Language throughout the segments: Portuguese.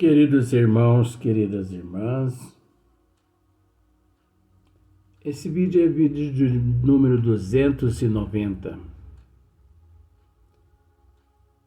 Queridos irmãos, queridas irmãs, esse vídeo é vídeo de número 290.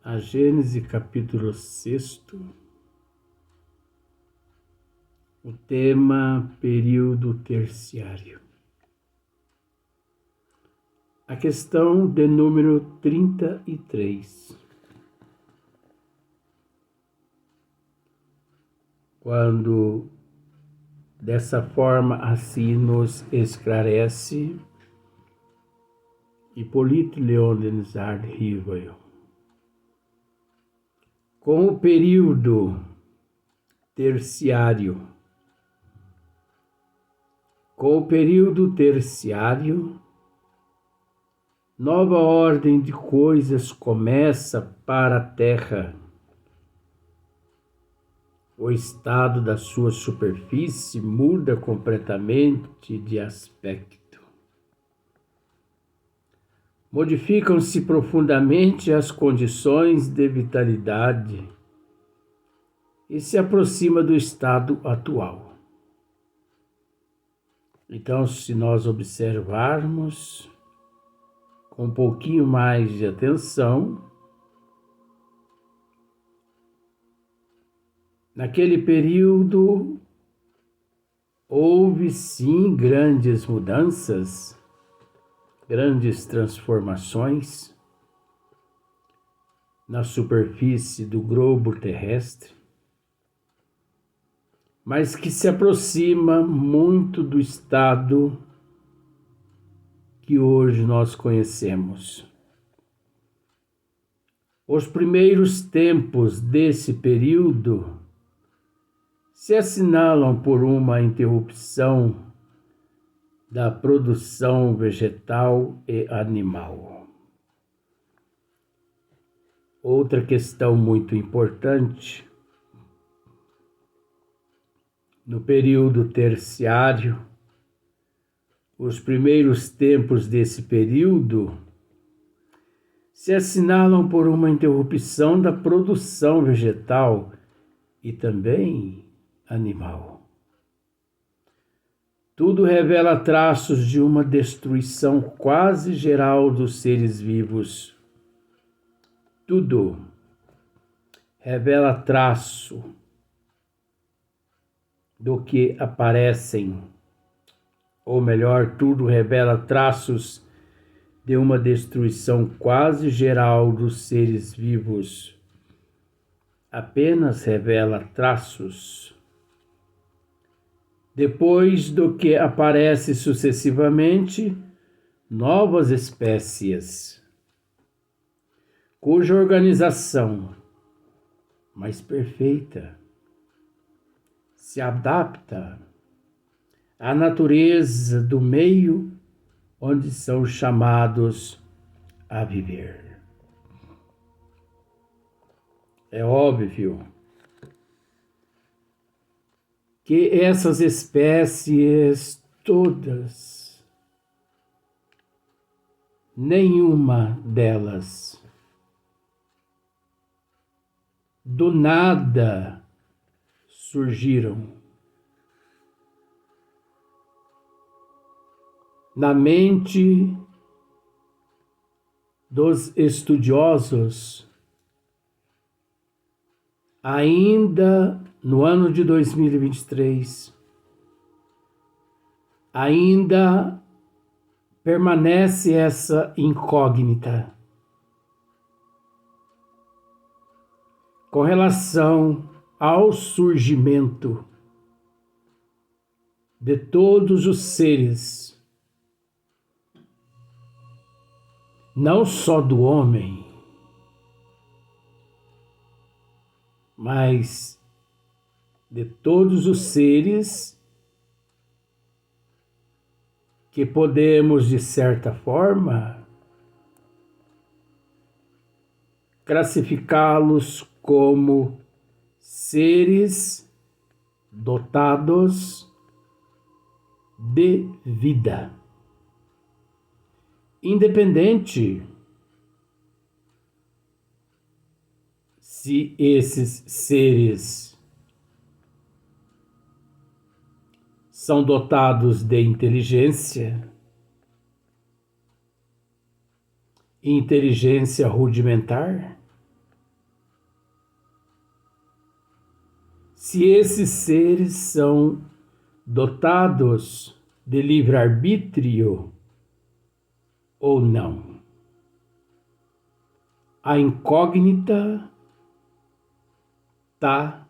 A Gênese capítulo 6, o tema período terciário. A questão de número 33. Quando dessa forma assim nos esclarece Hipólito Leon Denis Rivoio. Com o período terciário, nova ordem de coisas começa para a Terra. O estado da sua superfície muda completamente de aspecto. Modificam-se profundamente as condições de vitalidade e se aproxima do estado atual. Então, se nós observarmos com um pouquinho mais de atenção, naquele período, houve sim grandes mudanças, grandes transformações na superfície do globo terrestre, mas que se aproxima muito do estado que hoje nós conhecemos. Os primeiros tempos desse período se assinalam por uma interrupção da produção vegetal e animal. Outra questão muito importante, no período terciário, os primeiros tempos desse período se assinalam por uma interrupção da produção vegetal e também animal. Tudo revela traços de uma destruição quase geral dos seres vivos. Tudo revela traço do que aparecem, ou melhor, tudo revela traços de uma destruição quase geral dos seres vivos. Apenas revela traços. Depois do que aparece sucessivamente novas espécies, cuja organização mais perfeita se adapta à natureza do meio onde são chamados a viver. É óbvio que essas espécies todas, nenhuma delas do nada surgiram. Na mente dos estudiosos, ainda no ano de 2023, ainda permanece essa incógnita com relação ao surgimento de todos os seres, não só do homem, mas de todos os seres que podemos, de certa forma, classificá-los como seres dotados de vida. Independente se esses seres são dotados de inteligência, inteligência rudimentar? Se esses seres são dotados de livre-arbítrio ou não? A incógnita está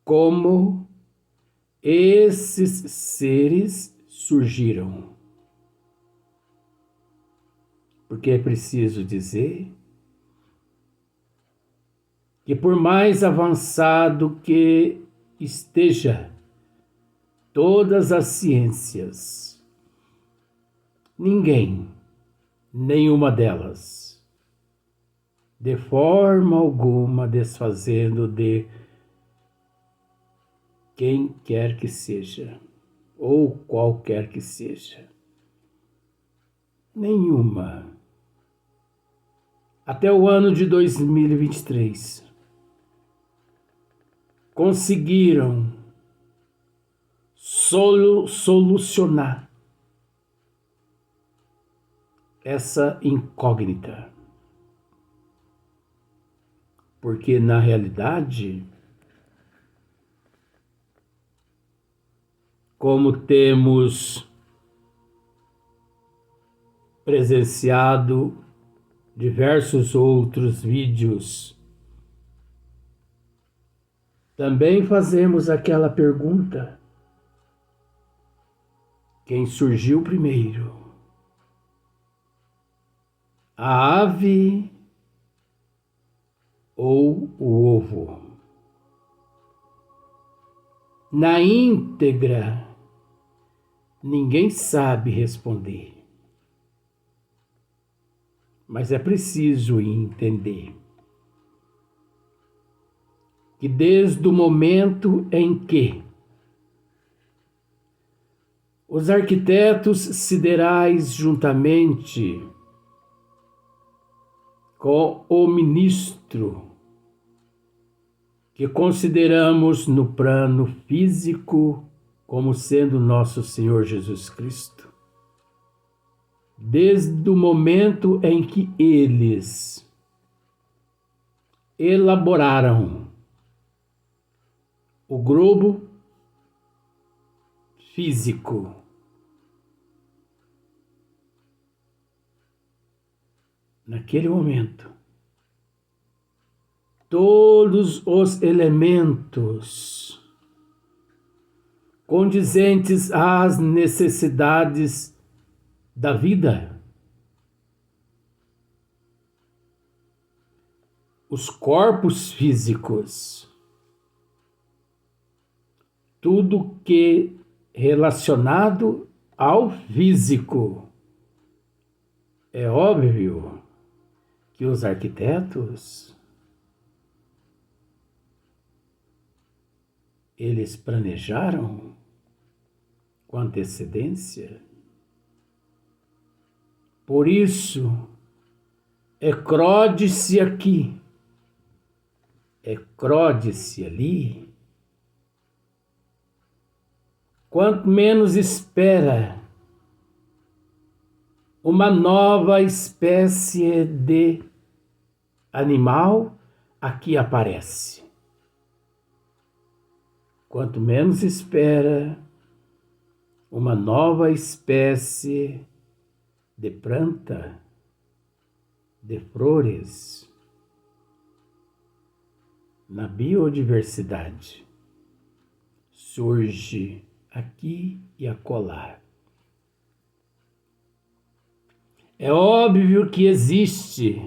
como esses seres surgiram. Porque é preciso dizer que, por mais avançado que esteja todas as ciências, ninguém, nenhuma delas, de forma alguma desfazendo de quem quer que seja, ou qualquer que seja, nenhuma, até o ano de 2023, conseguiram solucionar essa incógnita. Porque, na realidade, como temos presenciado diversos outros vídeos, também fazemos aquela pergunta: quem surgiu primeiro? A ave ou o ovo? Na íntegra, ninguém sabe responder. Mas é preciso entender que desde o momento em que os arquitetos siderais, juntamente com o ministro que consideramos no plano físico como sendo nosso Senhor Jesus Cristo, desde o momento em que eles elaboraram o globo físico, naquele momento, todos os elementos condizentes às necessidades da vida, os corpos físicos, tudo que relacionado ao físico, é óbvio que os arquitetos, eles planejaram com antecedência. Por isso, eclode-se aqui, eclode-se ali. Quanto menos espera, uma nova espécie de animal aqui aparece. Quanto menos espera, uma nova espécie de planta, de flores, na biodiversidade, surge aqui e acolá. É óbvio que existe,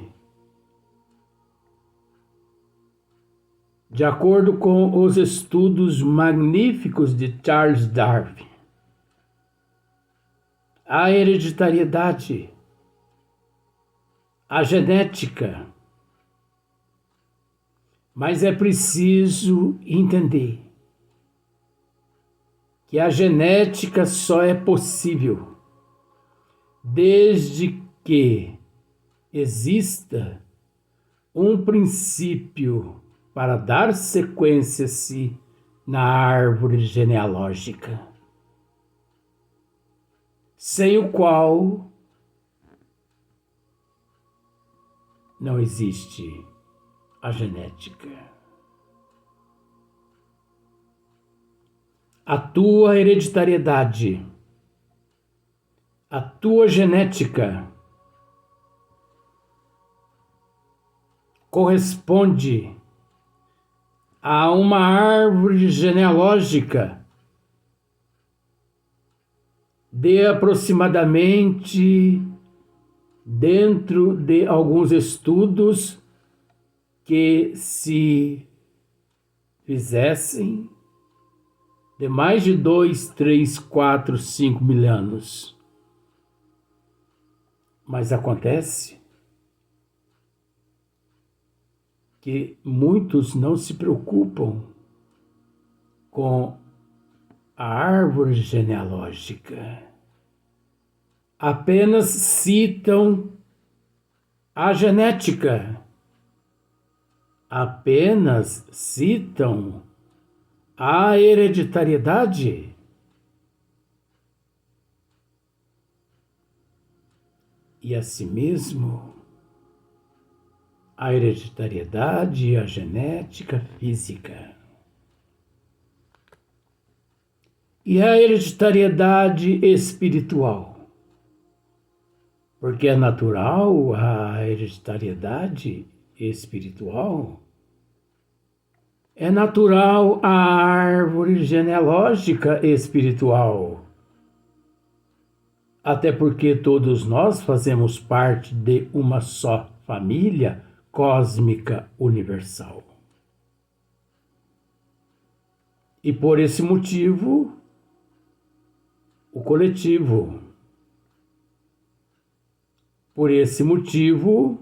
de acordo com os estudos magníficos de Charles Darwin, a hereditariedade, a genética. Mas é preciso entender que a genética só é possível desde que exista um princípio para dar sequência-se na árvore genealógica, sem o qual não existe a genética. A tua hereditariedade, a tua genética corresponde a uma árvore genealógica de aproximadamente, dentro de alguns estudos que se fizessem, de mais de 2, 3, 4, 5 mil anos. Mas acontece que muitos não se preocupam com a árvore genealógica. Apenas citam a genética. Apenas citam a hereditariedade. E assim mesmo, a hereditariedade e a genética física. E a hereditariedade espiritual. Porque é natural a hereditariedade espiritual. É natural a árvore genealógica espiritual. Até porque todos nós fazemos parte de uma só família cósmica universal. E por esse motivo, o coletivo. Por esse motivo,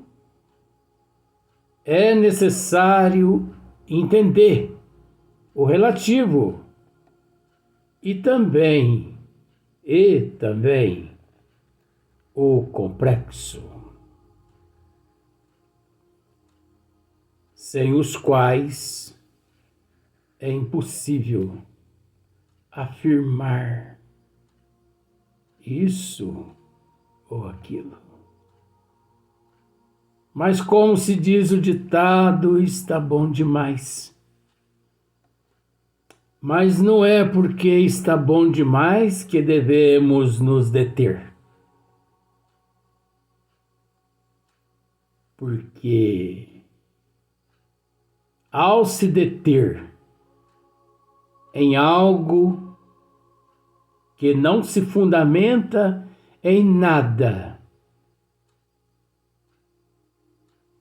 é necessário entender o relativo e também o complexo, sem os quais é impossível afirmar isso ou aquilo. Mas como se diz o ditado, está bom demais. Mas não é porque está bom demais que devemos nos deter. Porque ao se deter em algo que não se fundamenta em nada,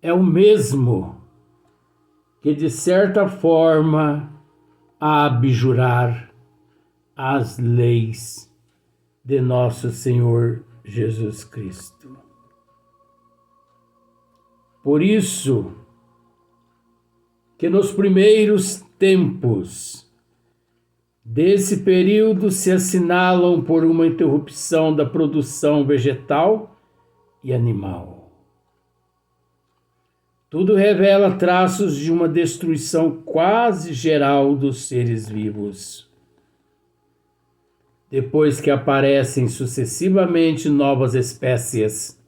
é o mesmo que, de certa forma, abjurar as leis de nosso Senhor Jesus Cristo. Por isso que nos primeiros tempos desse período se assinalam por uma interrupção da produção vegetal e animal. Tudo revela traços de uma destruição quase geral dos seres vivos. Depois que aparecem sucessivamente novas espécies,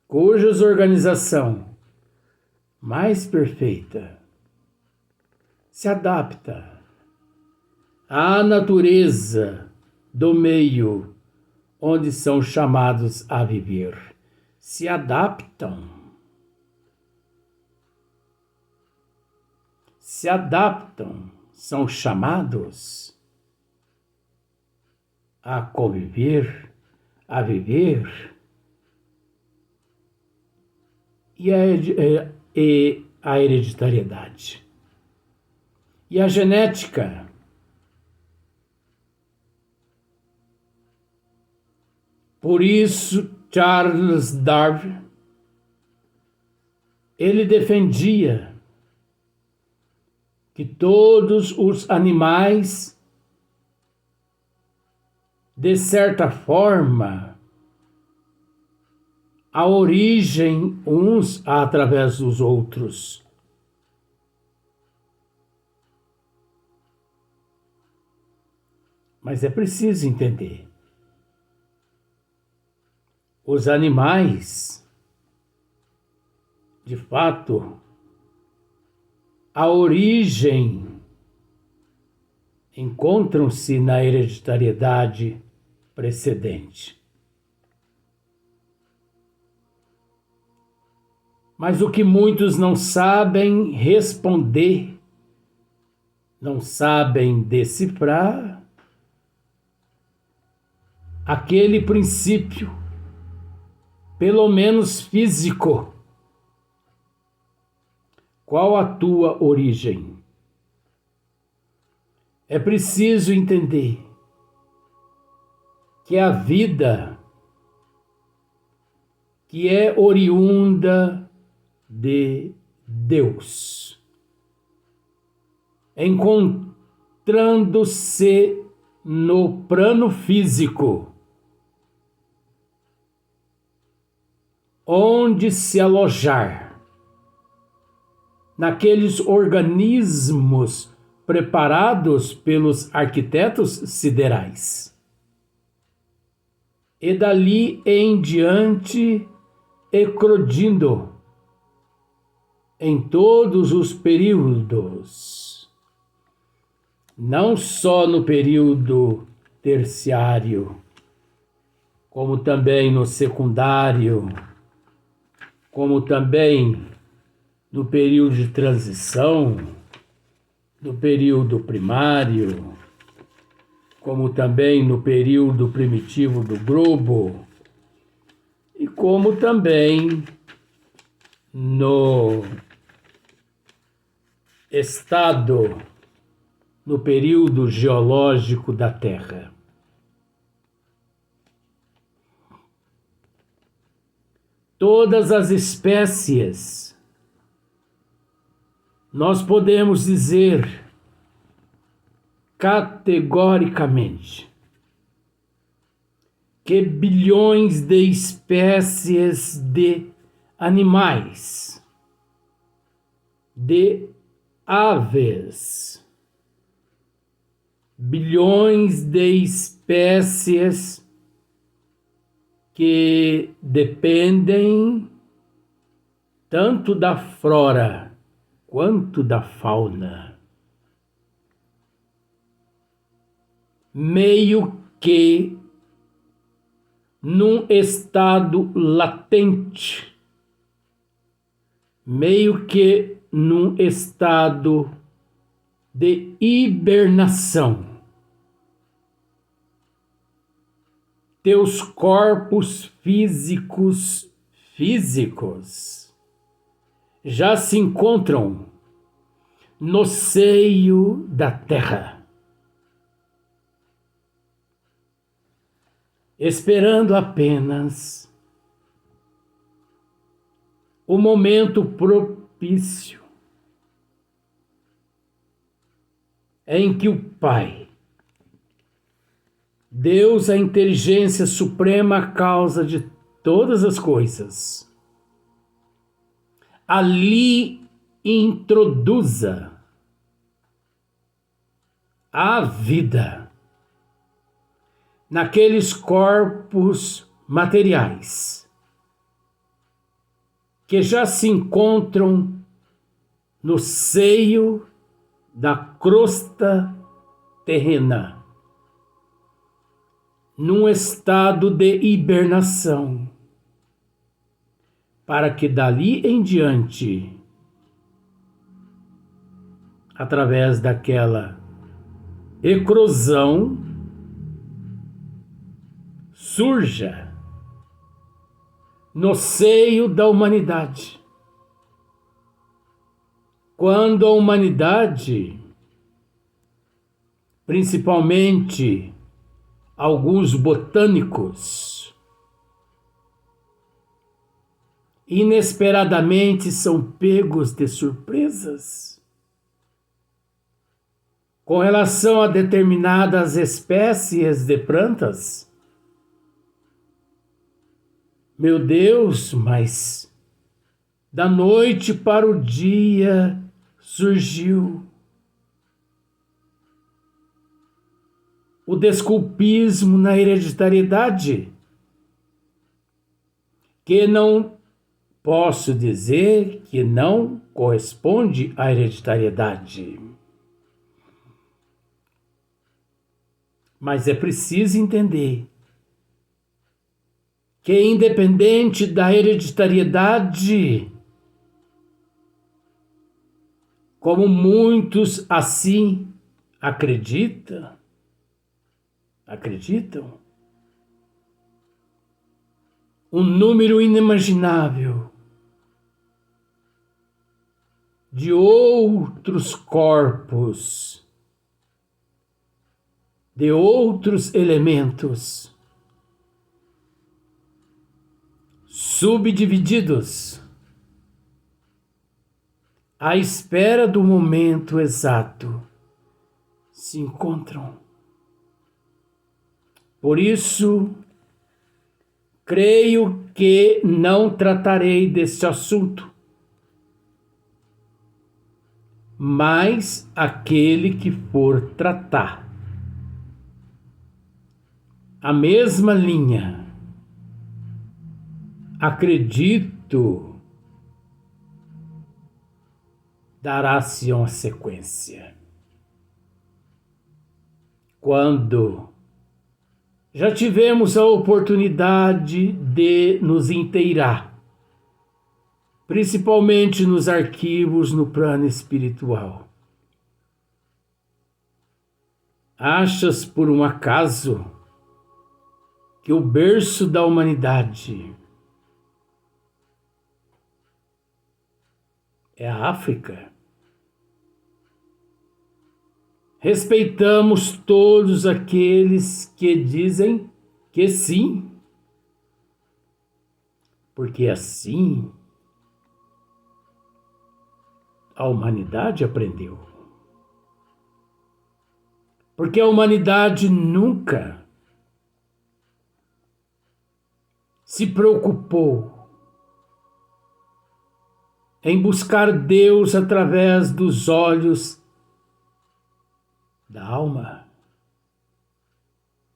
cujas organização mais perfeita se adapta à natureza do meio onde são chamados a viver. Se adaptam. São chamados a conviver, a viver, e a hereditariedade. E a genética. Por isso, Charles Darwin, ele defendia que todos os animais, de certa forma, a origem uns através dos outros. Mas é preciso entender. Os animais, de fato, a origem encontram-se na hereditariedade precedente. Mas o que muitos não sabem responder, não sabem decifrar, aquele princípio, pelo menos físico. Qual a tua origem? É preciso entender que a vida, que é oriunda de Deus, encontrando-se no plano físico, onde se alojar naqueles organismos preparados pelos arquitetos siderais. E dali em diante, eclodindo em todos os períodos, não só no período terciário, como também no secundário, como também no período de transição, no período primário, como também no período primitivo do globo, e como também no período geológico da Terra. Todas as espécies, nós podemos dizer categoricamente que bilhões de espécies de animais, de aves, bilhões de espécies que dependem tanto da flora quanto da fauna, meio que num estado latente, meio que num estado de hibernação. Teus corpos físicos já se encontram no seio da terra, esperando apenas o momento propício em que o Pai, Deus, a inteligência suprema, a causa de todas as coisas, ali introduza a vida naqueles corpos materiais que já se encontram no seio da crosta terrena, num estado de hibernação, para que dali em diante, através daquela eclosão, surja no seio da humanidade. Quando a humanidade, principalmente alguns botânicos, inesperadamente são pegos de surpresas com relação a determinadas espécies de plantas. Meu Deus, mas da noite para o dia surgiu o desculpismo na hereditariedade, que não posso dizer que não corresponde à hereditariedade. Mas é preciso entender que, independente da hereditariedade, como muitos assim acreditam, um número inimaginável de outros corpos, de outros elementos subdivididos à espera do momento exato se encontram. Por isso, creio que não tratarei deste assunto, mas aquele que for tratar a mesma linha, acredito, dará-se uma sequência. Quando já tivemos a oportunidade de nos inteirar, principalmente nos arquivos no plano espiritual. Achas por um acaso que o berço da humanidade é a África? Respeitamos todos aqueles que dizem que sim, porque assim a humanidade aprendeu. Porque a humanidade nunca se preocupou em buscar Deus através dos olhos da alma.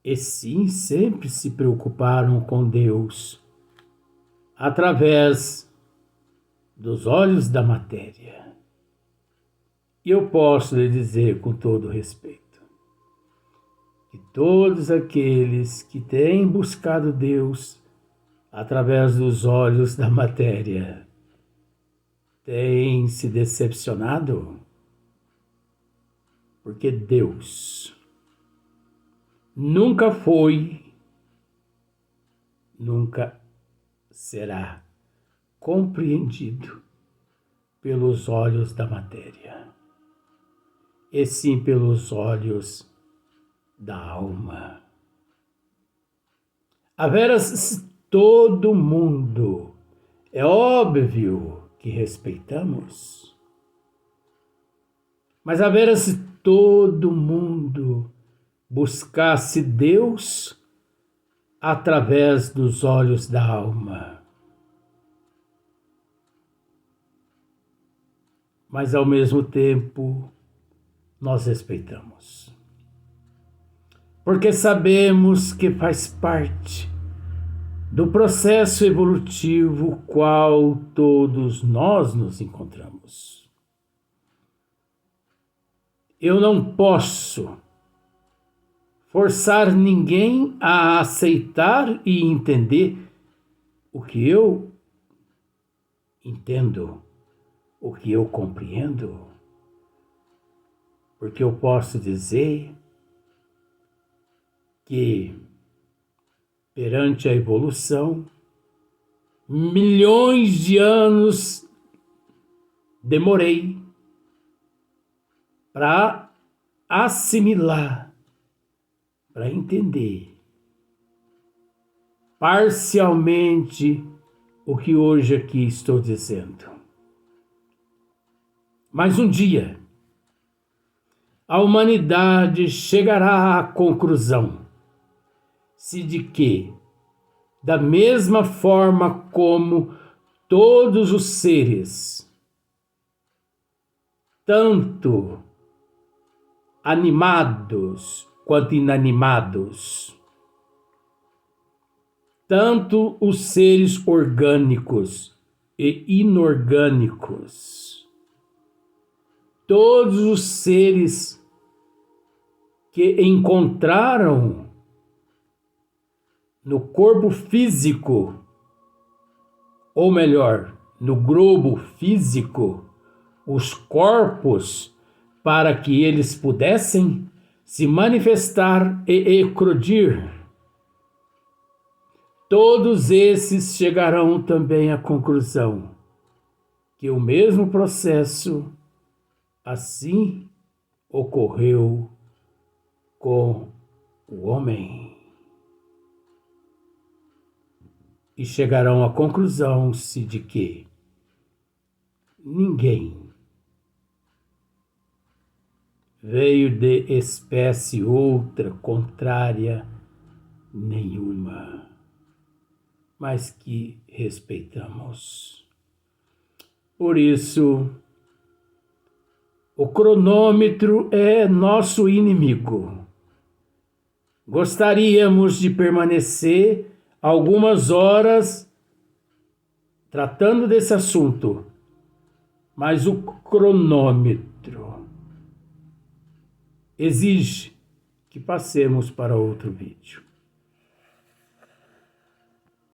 E sim, sempre se preocuparam com Deus através dos olhos da matéria. E eu posso lhe dizer com todo respeito que todos aqueles que têm buscado Deus através dos olhos da matéria têm se decepcionado, porque Deus nunca foi, nunca será compreendido pelos olhos da matéria, e sim pelos olhos da alma. Haveras todo mundo, é óbvio que respeitamos, mas haveras todo mundo buscasse Deus através dos olhos da alma. Mas ao mesmo tempo nós respeitamos, porque sabemos que faz parte do processo evolutivo qual todos nós nos encontramos. Eu não posso forçar ninguém a aceitar e entender o que eu entendo, o que eu compreendo, porque eu posso dizer que perante a evolução, milhões de anos demorei para assimilar, para entender parcialmente o que hoje aqui estou dizendo. Mas um dia, a humanidade chegará à conclusão de que, da mesma forma como todos os seres, tanto animados quanto inanimados. Tanto os seres orgânicos e inorgânicos, todos os seres que encontraram no corpo físico, ou melhor, no globo físico, os corpos para que eles pudessem se manifestar e eclodir. Todos esses chegarão também à conclusão que o mesmo processo assim ocorreu com o homem. E chegarão à conclusão-se de que ninguém veio de espécie outra, contrária nenhuma, mas que respeitamos. Por isso, o cronômetro é nosso inimigo. Gostaríamos de permanecer algumas horas tratando desse assunto, mas o cronômetro exige que passemos para outro vídeo.